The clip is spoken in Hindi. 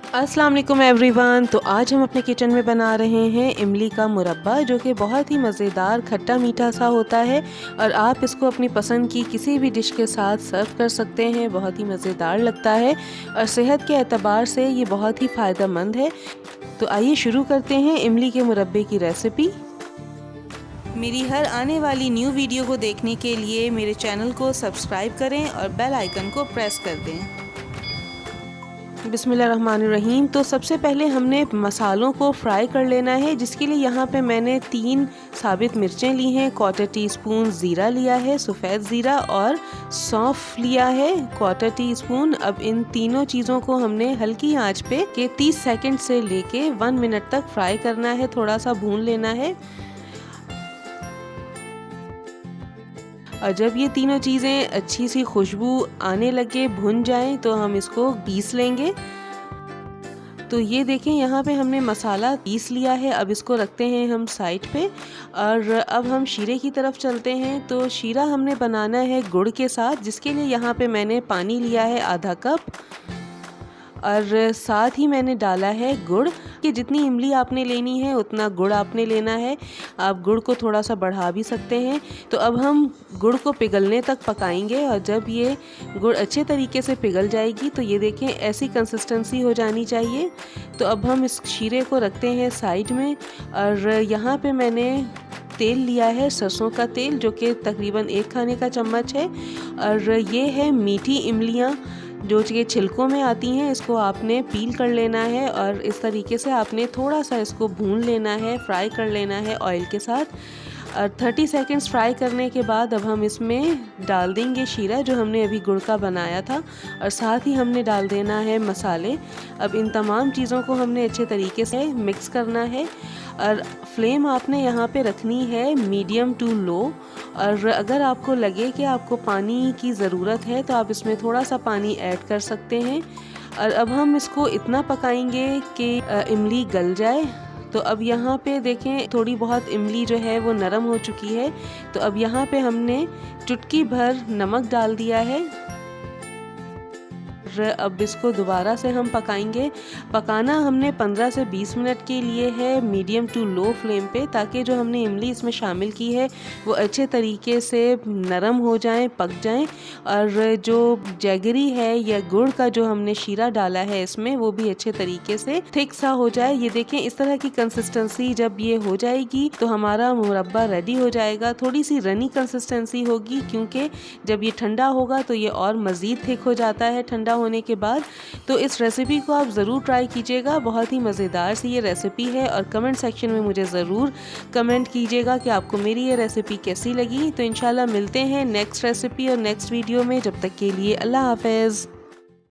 अस्सलाम वालेकुम एवरीवन। तो आज हम अपने किचन में बना रहे हैं इमली का मुरब्बा, जो कि बहुत ही मज़ेदार खट्टा मीठा सा होता है और आप इसको अपनी पसंद की किसी भी डिश के साथ सर्व कर सकते हैं। बहुत ही मज़ेदार लगता है और सेहत के एतबार से ये बहुत ही फ़ायदेमंद है। तो आइए शुरू करते हैं इमली के मुरब्बे की रेसिपी। मेरी हर आने वाली न्यू वीडियो को देखने के लिए मेरे चैनल को सब्सक्राइब करें और बेल आइकन को प्रेस कर दें। बिस्मिल्लाहिर्रहमानिर्रहीम। तो सबसे पहले हमने मसालों को फ्राई कर लेना है, जिसके लिए यहाँ पे मैंने 3 साबित मिर्चें ली हैं, 1/4 टीस्पून ज़ीरा लिया है, सफ़ेद ज़ीरा, और सौंफ लिया है 1/4 टीस्पून। अब इन तीनों चीज़ों को हमने हल्की आंच पे के 30 सेकंड से लेके 1 मिनट तक फ्राई करना है, थोड़ा सा भून लेना है। और जब ये तीनों चीज़ें अच्छी सी खुशबू आने लगे, भुन जाएं, तो हम इसको पीस लेंगे। तो ये देखें, यहाँ पे हमने मसाला पीस लिया है। अब इसको रखते हैं हम साइड पे और अब हम शीरे की तरफ चलते हैं। तो शीरा हमने बनाना है गुड़ के साथ, जिसके लिए यहाँ पे मैंने पानी लिया है आधा कप और साथ ही मैंने डाला है गुड़। कि जितनी इमली आपने लेनी है उतना गुड़ आपने लेना है। आप गुड़ को थोड़ा सा बढ़ा भी सकते हैं। तो अब हम गुड़ को पिघलने तक पकाएंगे और जब ये गुड़ अच्छे तरीके से पिघल जाएगी तो ये देखें ऐसी कंसिस्टेंसी हो जानी चाहिए। तो अब हम इस शीरे को रखते हैं साइड में और यहाँ पे मैंने तेल लिया है, सरसों का तेल, जो कि तकरीबन 1 खाने का चम्मच है। और ये है मीठी इमलियाँ जो कि छिलकों में आती हैं। इसको आपने पील कर लेना है और इस तरीके से आपने थोड़ा सा इसको भून लेना है, फ्राई कर लेना है ऑयल के साथ। और 30 सेकंड्स फ्राई करने के बाद अब हम इसमें डाल देंगे शीरा जो हमने अभी गुड़ का बनाया था और साथ ही हमने डाल देना है मसाले। अब इन तमाम चीज़ों को हमने अच्छे तरीके से मिक्स करना है और फ्लेम आपने यहाँ पे रखनी है मीडियम टू लो। और अगर आपको लगे कि आपको पानी की ज़रूरत है तो आप इसमें थोड़ा सा पानी ऐड कर सकते हैं। और अब हम इसको इतना पकाएंगे कि इमली गल जाए। तो अब यहाँ पे देखें थोड़ी बहुत इमली जो है वो नरम हो चुकी है। तो अब यहाँ पे हमने चुटकी भर नमक डाल दिया है। अब इसको दोबारा से हम पकाएंगे। पकाना हमने 15 से 20 मिनट के लिए है मीडियम टू लो फ्लेम पे, ताकि जो हमने इमली इसमें शामिल की है वो अच्छे तरीके से नरम हो जाएं, पक जाएं। और जो जैगरी है या गुड़ का जो हमने शीरा डाला है इसमें, वो भी अच्छे तरीके से थिक सा हो जाए। ये देखें इस तरह की कंसिस्टेंसी जब ये हो जाएगी तो हमारा मुरब्बा रेडी हो जाएगा। थोड़ी सी रनी कंसिस्टेंसी होगी क्योंकि जब ये ठंडा होगा तो ये और मज़ीद थिक हो जाता है ठंडा होने के बाद। तो इस रेसिपी को आप ज़रूर ट्राई कीजिएगा, बहुत ही मज़ेदार सी ये रेसिपी है। और कमेंट सेक्शन में मुझे ज़रूर कमेंट कीजिएगा कि आपको मेरी ये रेसिपी कैसी लगी। तो इंशाल्लाह मिलते हैं नेक्स्ट रेसिपी और नेक्स्ट वीडियो में। जब तक के लिए अल्लाह हाफ़िज़।